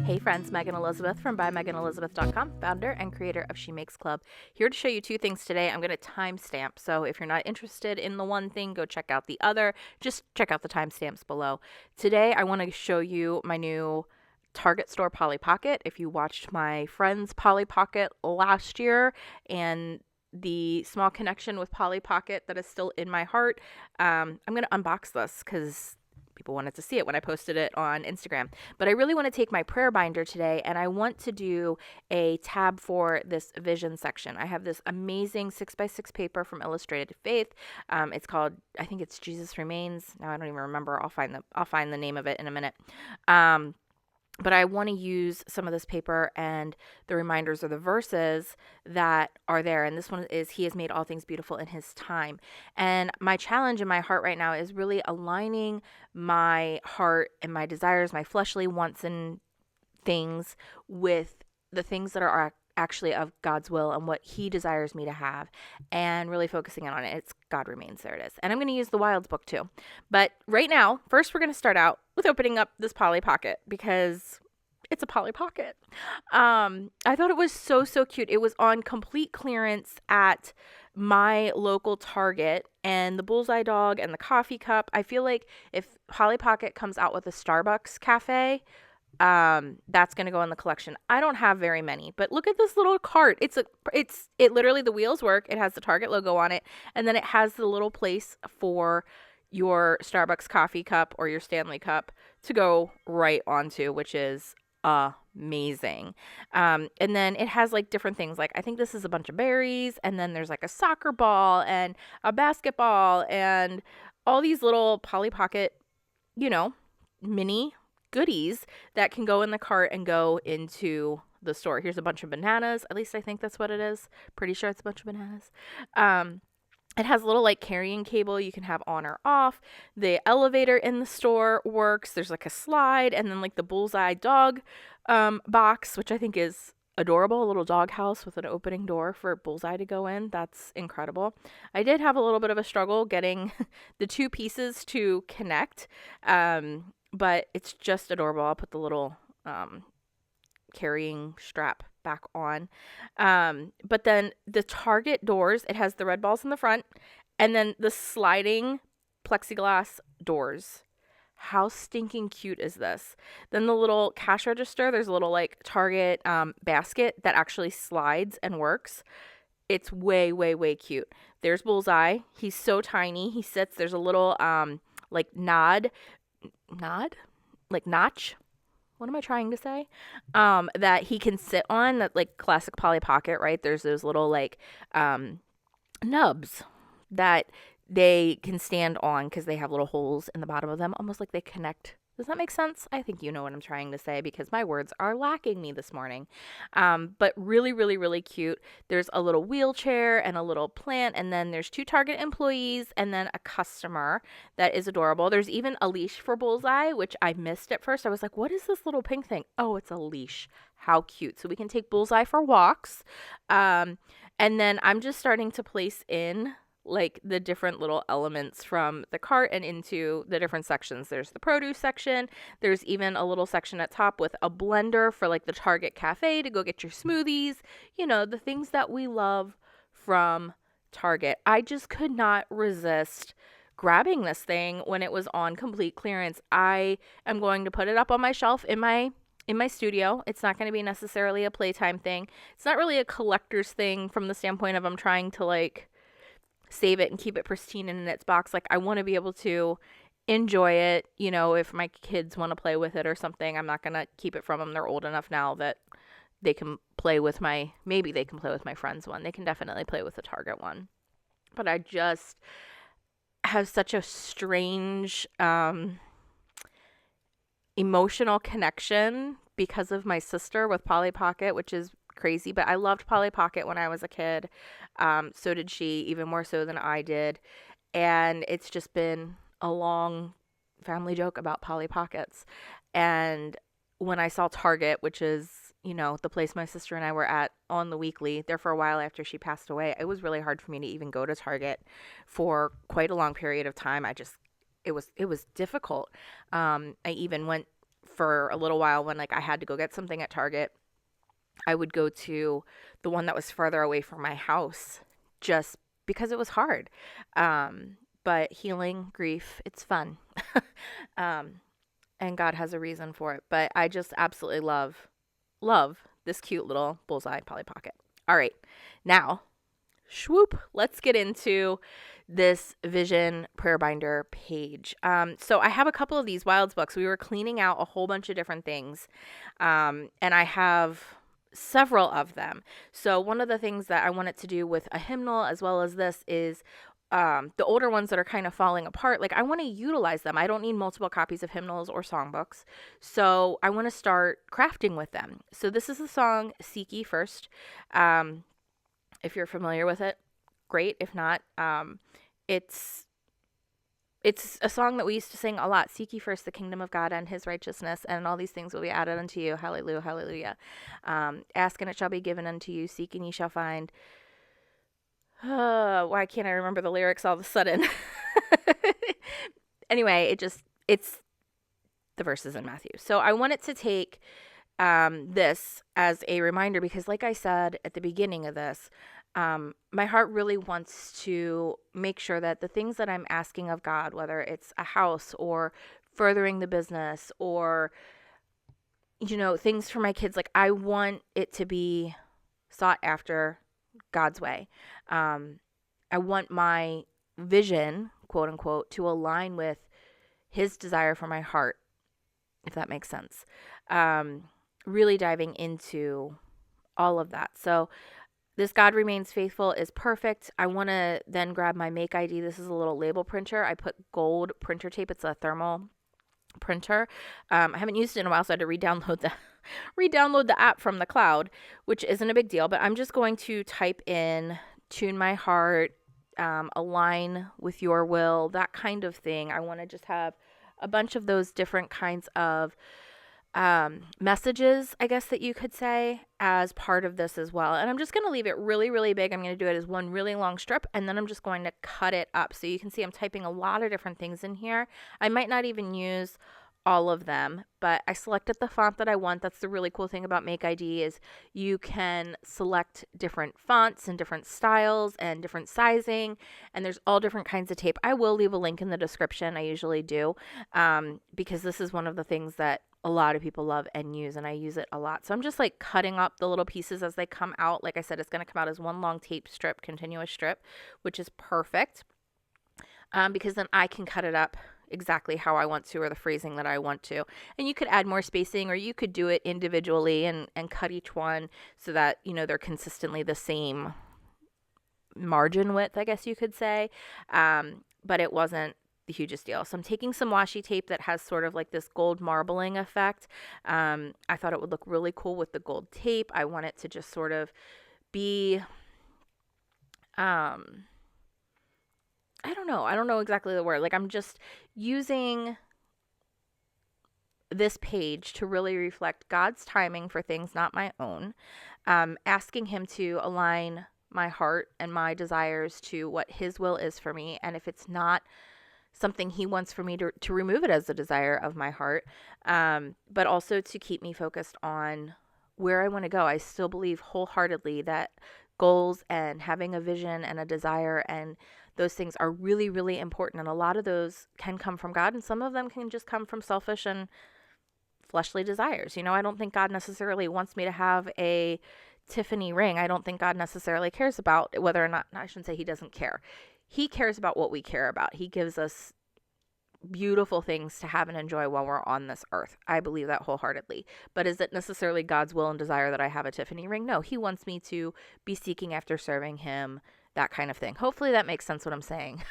Hey friends, Megan Elizabeth from BuyMeganElizabeth.com, founder and creator of She Makes Club. Here to show you two things today. I'm going to timestamp, so if you're not interested in the one thing, go check out the other. Just check out the timestamps below. Today I want to show you my new Target store Polly Pocket. If you watched my friend's Polly Pocket last year and the small connection with Polly Pocket that is still in my heart, I'm going to unbox this because people wanted to see it when I posted it on Instagram. But I really want to take my prayer binder today and I want to do a tab for this vision section. I have this amazing 6x6 paper from Illustrated Faith. It's called, I think it's Jesus Remains. Now I don't even remember. I'll find the name of it in a minute. But I want to use some of this paper and the reminders or the verses that are there. And this one is, He has made all things beautiful in His time. And my challenge in my heart right now is really aligning my heart and my desires, my fleshly wants and things with the things that are actually of God's will and what He desires me to have, and really focusing in on it. It's God Remains. There it is. And I'm going to use the Wilds book too. But right now, first we're going to start out with opening up this Polly Pocket because it's a Polly Pocket. I thought it was so cute. It was on complete clearance at my local Target, and the bullseye dog and the coffee cup. I feel like if Polly Pocket comes out with a Starbucks cafe, that's going to go in the collection. I don't have very many, but look at this little cart. It literally, the wheels work. It has the Target logo on it. And then it has the little place for your Starbucks coffee cup or your Stanley cup to go right onto, which is amazing. And then it has like different things. Like I think this is a bunch of berries, and then there's like a soccer ball and a basketball and all these little Polly Pocket, mini goodies that can go in the cart and go into the store. Here's a bunch of bananas. At least I think that's what it is. Pretty sure it's a bunch of bananas. It has a little like carrying cable you can have on or off. The elevator in the store works. There's like a slide, and then like the bullseye dog box, which I think is adorable. A little dog house with an opening door for bullseye to go in. That's incredible. I did have a little bit of a struggle getting the two pieces to connect. But it's just adorable. I'll put the little carrying strap back on. But then the Target doors, it has the red balls in the front, and then the sliding plexiglass doors. How stinking cute is this? Then the little cash register, there's a little like Target basket that actually slides and works. It's way cute. There's Bullseye. He's so tiny. He sits, there's a little like notch, what am I trying to say, that he can sit on, that like classic Polly Pocket, right? There's those little like nubs that they can stand on because they have little holes in the bottom of them, almost like they connect. Does that make sense? I think you know what I'm trying to say because my words are lacking me this morning. But really cute. There's a little wheelchair and a little plant, and then there's two Target employees and then a customer that is adorable. There's even a leash for Bullseye, which I missed at first. I was like, what is this little pink thing? Oh, it's a leash. How cute. So we can take Bullseye for walks. And then I'm just starting to place in like the different little elements from the cart and into the different sections. There's the produce section. There's even a little section at top with a blender for like the Target cafe to go get your smoothies, the things that we love from Target. I just could not resist grabbing this thing when it was on complete clearance. I am going to put it up on my shelf in my studio. It's not going to be necessarily a playtime thing. It's not really a collector's thing from the standpoint of I'm trying to like save it and keep it pristine in its box. Like I want to be able to enjoy it, if my kids want to play with it or something. I'm not going to keep it from them. They're old enough now that they can play with maybe they can play with my friend's one. They can definitely play with the Target one. But I just have such a strange emotional connection because of my sister with Polly Pocket, which is crazy, but I loved Polly Pocket when I was a kid. So did she, even more so than I did. And it's just been a long family joke about Polly Pockets. And when I saw Target, which is, the place my sister and I were at on the weekly there for a while after she passed away, it was really hard for me to even go to Target for quite a long period of time. It was difficult. I even went for a little while when like I had to go get something at Target, I would go to the one that was further away from my house just because it was hard. But healing grief, it's fun. um, and God has a reason for it. But I just absolutely love this cute little bullseye Polly Pocket. All right, now, swoop, let's get into this vision prayer binder page. So I have a couple of these Wilds books. We were cleaning out a whole bunch of different things, and I have several of them. So one of the things that I wanted to do with a hymnal as well as this is the older ones that are kind of falling apart, like I want to utilize them. I don't need multiple copies of hymnals or songbooks. So I want to start crafting with them. So this is the song Seek Ye First. If you're familiar with it, great. If not, it's a song that we used to sing a lot. Seek ye first the kingdom of God and his righteousness, and all these things will be added unto you. Hallelujah, hallelujah. Ask and it shall be given unto you. Seek and ye shall find. Why can't I remember the lyrics all of a sudden? Anyway, it's the verses in Matthew. So I wanted to take this as a reminder because like I said at the beginning of this, my heart really wants to make sure that the things that I'm asking of God, whether it's a house or furthering the business or, things for my kids, like I want it to be sought after God's way. I want my vision, quote unquote, to align with his desire for my heart, if that makes sense. Really diving into all of that. So this God remains faithful is perfect. I want to then grab my Make ID. This is a little label printer. I put gold printer tape. It's a thermal printer. I haven't used it in a while, so I had to re-download the app from the cloud, which isn't a big deal. But I'm just going to type in tune my heart, align with your will, that kind of thing. I want to just have a bunch of those different kinds of messages, I guess that you could say, as part of this as well. And I'm just going to leave it really, really big. I'm going to do it as one really long strip, and then I'm just going to cut it up. So you can see I'm typing a lot of different things in here. I might not even use all of them, but I selected the font that I want. That's the really cool thing about Make ID is you can select different fonts and different styles and different sizing, and there's all different kinds of tape. I will leave a link in the description. I usually do, because this is one of the things that a lot of people love and use, and I use it a lot. So I'm just like cutting up the little pieces as they come out. Like I said, it's going to come out as one long tape strip, continuous strip, which is perfect, because then I can cut it up exactly how I want to or the phrasing that I want to. And you could add more spacing, or you could do it individually and cut each one so that, they're consistently the same margin width, I guess you could say. But it wasn't the hugest deal. So I'm taking some washi tape that has sort of like this gold marbling effect. I thought it would look really cool with the gold tape. I want it to just sort of be, I don't know exactly the word. Like I'm just using this page to really reflect God's timing for things, not my own. Asking him to align my heart and my desires to what his will is for me. And if it's not something he wants for me to remove it as a desire of my heart, but also to keep me focused on where I want to go. I still believe wholeheartedly that goals and having a vision and a desire and those things are really, really important. And a lot of those can come from God, and some of them can just come from selfish and fleshly desires. I don't think God necessarily wants me to have a Tiffany ring. I don't think God necessarily cares about whether or not, I shouldn't say he doesn't care. He cares about what we care about. He gives us beautiful things to have and enjoy while we're on this earth. I believe that wholeheartedly. But is it necessarily God's will and desire that I have a Tiffany ring? No, he wants me to be seeking after serving him, that kind of thing. Hopefully that makes sense what I'm saying.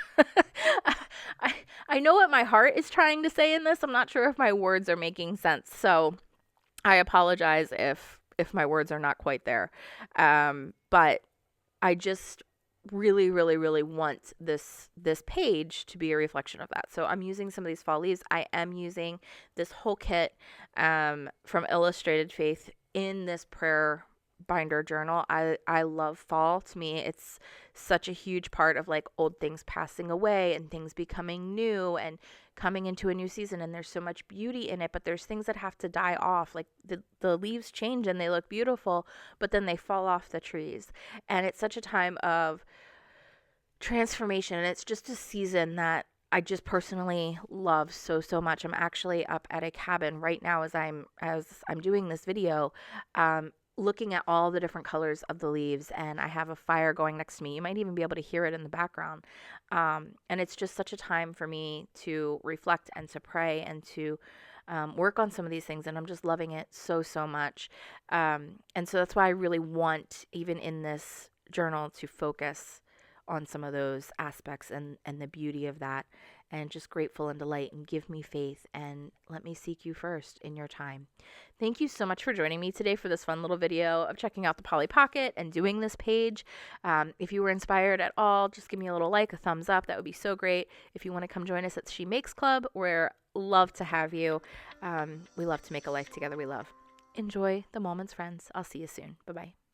I know what my heart is trying to say in this. I'm not sure if my words are making sense. So I apologize if my words are not quite there. But I just really, really, really want this page to be a reflection of that. So I'm using some of these fall leaves. I am using this whole kit from Illustrated Faith in this prayer binder journal. I love fall. To me, it's such a huge part of like old things passing away and things becoming new and coming into a new season and there's so much beauty in it, but there's things that have to die off. Like the leaves change and they look beautiful, but then they fall off the trees. And it's such a time of transformation, and it's just a season that I just personally love so much. I'm actually up at a cabin right now as I'm doing this video, looking at all the different colors of the leaves, and I have a fire going next to me. You might even be able to hear it in the background. And it's just such a time for me to reflect and to pray and to work on some of these things, and I'm just loving it so much. And so that's why I really want, even in this journal, to focus on some of those aspects and the beauty of that, and just grateful and delight, and give me faith and let me seek you first in your time. Thank you so much for joining me today for this fun little video of checking out the Polly Pocket and doing this page. If you were inspired at all, just give me a little like, a thumbs up. That would be so great. If you want to come join us at She Makes Club, we're love to have you. We love to make a life together we love. Enjoy the moments, friends. I'll see you soon. Bye-bye.